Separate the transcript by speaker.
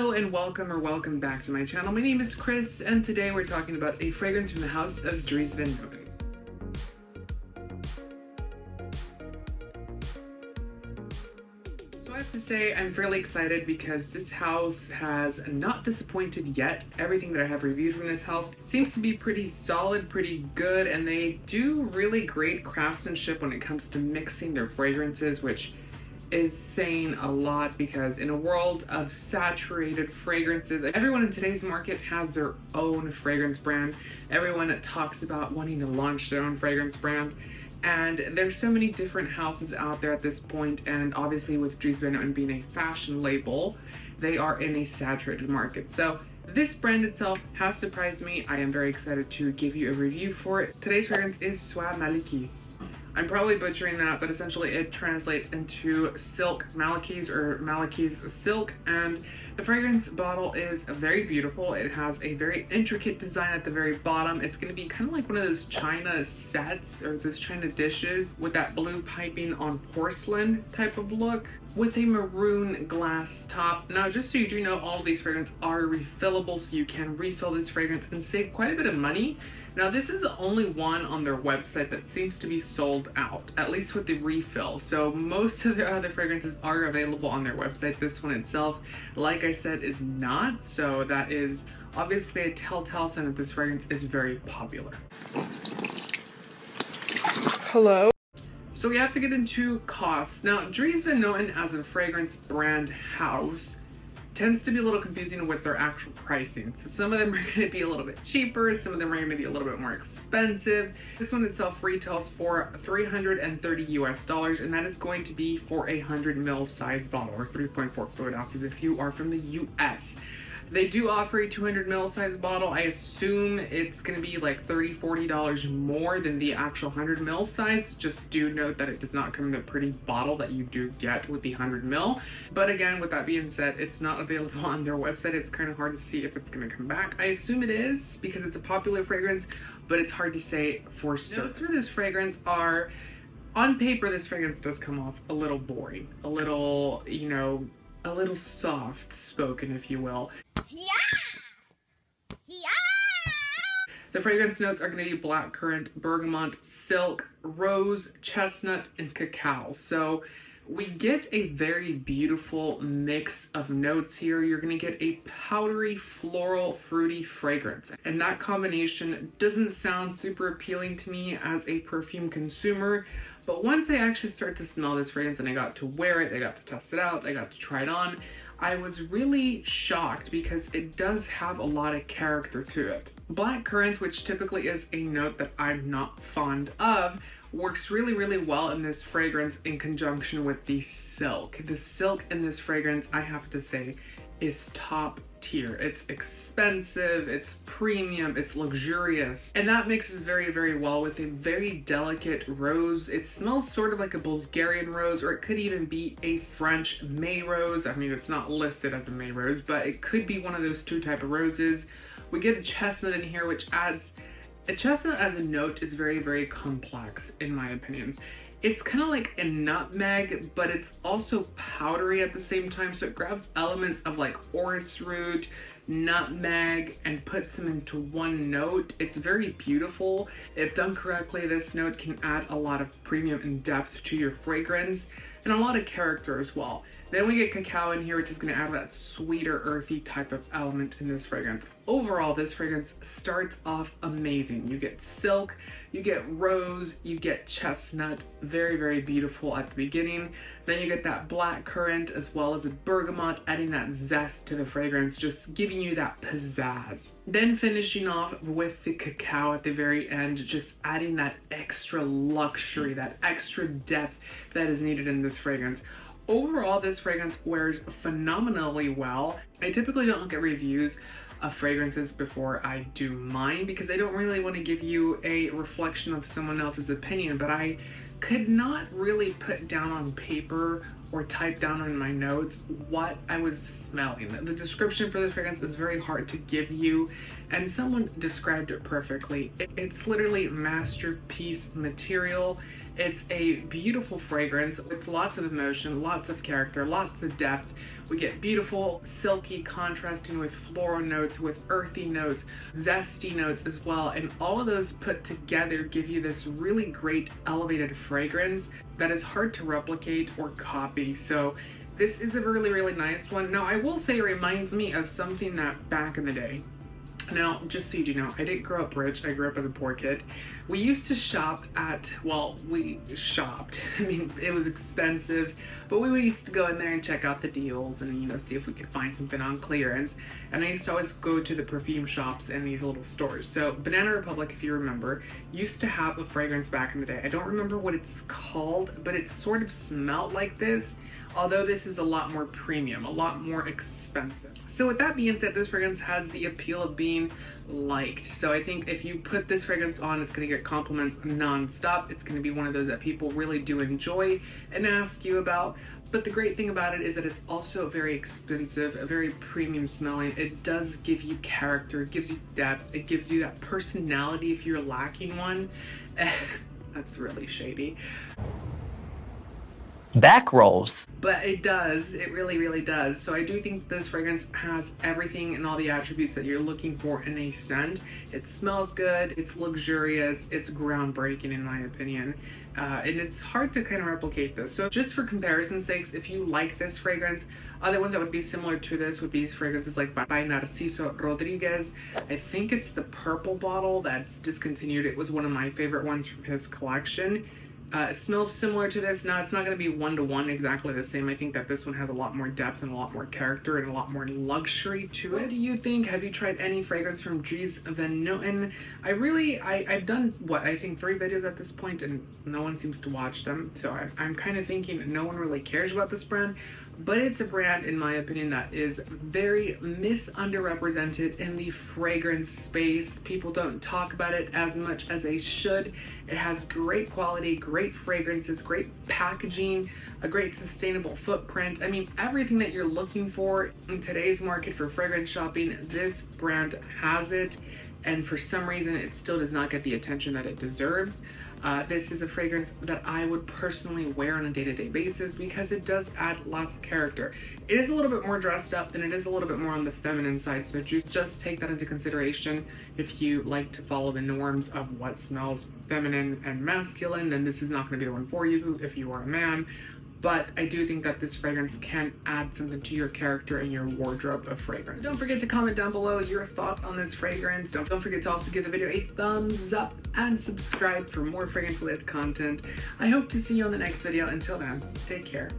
Speaker 1: Hello and welcome or welcome back to my channel. My name is Chris and today we're talking about a fragrance from the house of Dries Van Noten. So I have to say I'm fairly excited because this house has not disappointed yet. Everything that I have reviewed from this house seems to be pretty solid, pretty good, and they do really great craftsmanship when it comes to mixing their fragrances, which is saying a lot because in a world of saturated fragrances, everyone in today's market has their own fragrance brand. Everyone talks about wanting to launch their own fragrance brand, and there's so many different houses out there at this point, and obviously with Dries Van Noten being a fashion label, they are in a saturated market. So this brand itself has surprised me. I am very excited to give you a review for it. Today's fragrance is Soie Malaquais. I'm probably butchering that, but essentially it translates into silk Malaquais or Malaquais silk, and the fragrance bottle is very beautiful. It has a very intricate design at the very bottom. It's going to be kind of like one of those china sets or those china dishes with that blue piping on porcelain type of look with a maroon glass top. Now, just so you do know, all of these fragrances are refillable, so you can refill this fragrance and save quite a bit of money. Now, this is the only one on their website that seems to be sold out, at least with the refill. So most of their other fragrances are available on their website. This one itself, like I said, is not. So that is obviously a telltale sign that this fragrance is very popular. Hello? So we have to get into costs. Now, Dries Van Noten as a fragrance brand house tends to be a little confusing with their actual pricing. So some of them are going to be a little bit cheaper, some of them are going to be a little bit more expensive. This one itself retails for $330 US, and that is going to be for a 100 ml size bottle, or 3.4 fluid ounces if you are from the US. They do offer a 200 ml size bottle. I assume it's going to be like $30, $40 more than the actual 100 ml size. Just do note that it does not come in the pretty bottle that you do get with the 100 ml. But again, with that being said, it's not available on their website. It's kind of hard to see if it's going to come back. I assume it is because it's a popular fragrance, but it's hard to say for certain. Notes for this fragrance are, on paper, this fragrance does come off a little boring, a little, a little soft spoken, if you will. The fragrance notes are going to be blackcurrant, bergamot, silk, rose, chestnut, and cacao. So we get a very beautiful mix of notes here. You're going to get a powdery, floral, fruity fragrance. And that combination doesn't sound super appealing to me as a perfume consumer. But once I actually start to smell this fragrance and I got to wear it, I got to test it out, I got to try it on, I was really shocked because it does have a lot of character to it. Blackcurrant, which typically is a note that I'm not fond of, works really, really well in this fragrance in conjunction with the silk. The silk in this fragrance, I have to say, is top tier. It's expensive, it's premium, it's luxurious, and that mixes very, very well with a very delicate rose. It smells sort of like a Bulgarian rose, or it could even be a French May rose. I mean, it's not listed as a May rose, but it could be one of those two type of roses. We get a chestnut in here, which adds a chestnut as a note is very, very complex in my opinion. It's kind of like a nutmeg, but it's also powdery at the same time, so it grabs elements of like orris root, nutmeg, and puts them into one note. It's very beautiful. If done correctly, this note can add a lot of premium and depth to your fragrance and a lot of character as well. Then we get cacao in here, which is going to add that sweeter, earthy type of element in this fragrance. Overall, this fragrance starts off amazing. You get silk, you get rose, you get chestnut, very, very beautiful at the beginning. Then you get that blackcurrant as well as a bergamot, adding that zest to the fragrance, just giving you that pizzazz. Then finishing off with the cacao at the very end, just adding that extra luxury, that extra depth that is needed in this fragrance. Overall, this fragrance wears phenomenally well. I typically don't look at reviews of fragrances before I do mine because I don't really want to give you a reflection of someone else's opinion, but I could not really put down on paper or type down in my notes what I was smelling. The description for this fragrance is very hard to give you, and someone described it perfectly. It's literally masterpiece material. It's a beautiful fragrance with lots of emotion, lots of character, lots of depth. We get beautiful, silky, contrasting with floral notes, with earthy notes, zesty notes as well, and all of those put together give you this really great elevated fragrance that is hard to replicate or copy. So this is a really, really nice one. Now, I will say it reminds me of something that back in the day, now, just so you do know, I didn't grow up rich. I grew up as a poor kid. We used to shop at, well, we shopped. I mean, it was expensive, but we used to go in there and check out the deals and, you know, see if we could find something on clearance. And I used to always go to the perfume shops in these little stores. So Banana Republic, if you remember, used to have a fragrance back in the day. I don't remember what it's called, but it sort of smelled like this. Although this is a lot more premium, a lot more expensive. So with that being said, this fragrance has the appeal of being liked. So I think if you put this fragrance on, it's going to get compliments non-stop. It's going to be one of those that people really do enjoy and ask you about. But the great thing about it is that it's also very expensive, very premium smelling. It does give you character, it gives you depth, it gives you that personality if you're lacking one. That's really shady.
Speaker 2: Back rolls.
Speaker 1: But it does, it really, really does. So I do think this fragrance has everything and all the attributes that you're looking for in a scent. It smells good, it's luxurious, it's groundbreaking in my opinion. And it's hard to kind of replicate this. So just for comparison's sakes, if you like this fragrance, other ones that would be similar to this would be fragrances like by Narciso Rodriguez. I think it's the purple bottle that's discontinued. It was one of my favorite ones from his collection. It smells similar to this. Now, it's not going to be one-to-one exactly the same. I think that this one has a lot more depth and a lot more character and a lot more luxury to it. What do you think? Have you tried any fragrance from Dries Van Noten? I've done, what, I think 3 videos at this point, and no one seems to watch them. So I'm kind of thinking no one really cares about this brand. But it's a brand, in my opinion, that is very misunderrepresented in the fragrance space. People don't talk about it as much as they should. It has great quality, great fragrances, great packaging, a great sustainable footprint. I mean, everything that you're looking for in today's market for fragrance shopping, this brand has it. And for some reason, it still does not get the attention that it deserves. This is a fragrance that I would personally wear on a day-to-day basis because it does add lots of character. It is a little bit more dressed up and it is a little bit more on the feminine side, so just take that into consideration. If you like to follow the norms of what smells feminine and masculine, then this is not going to be the one for you if you are a man. But I do think that this fragrance can add something to your character and your wardrobe of fragrance. Don't forget to comment down below your thoughts on this fragrance. Don't forget to also give the video a thumbs up and subscribe for more fragrance related content. I hope to see you on the next video. Until then, take care.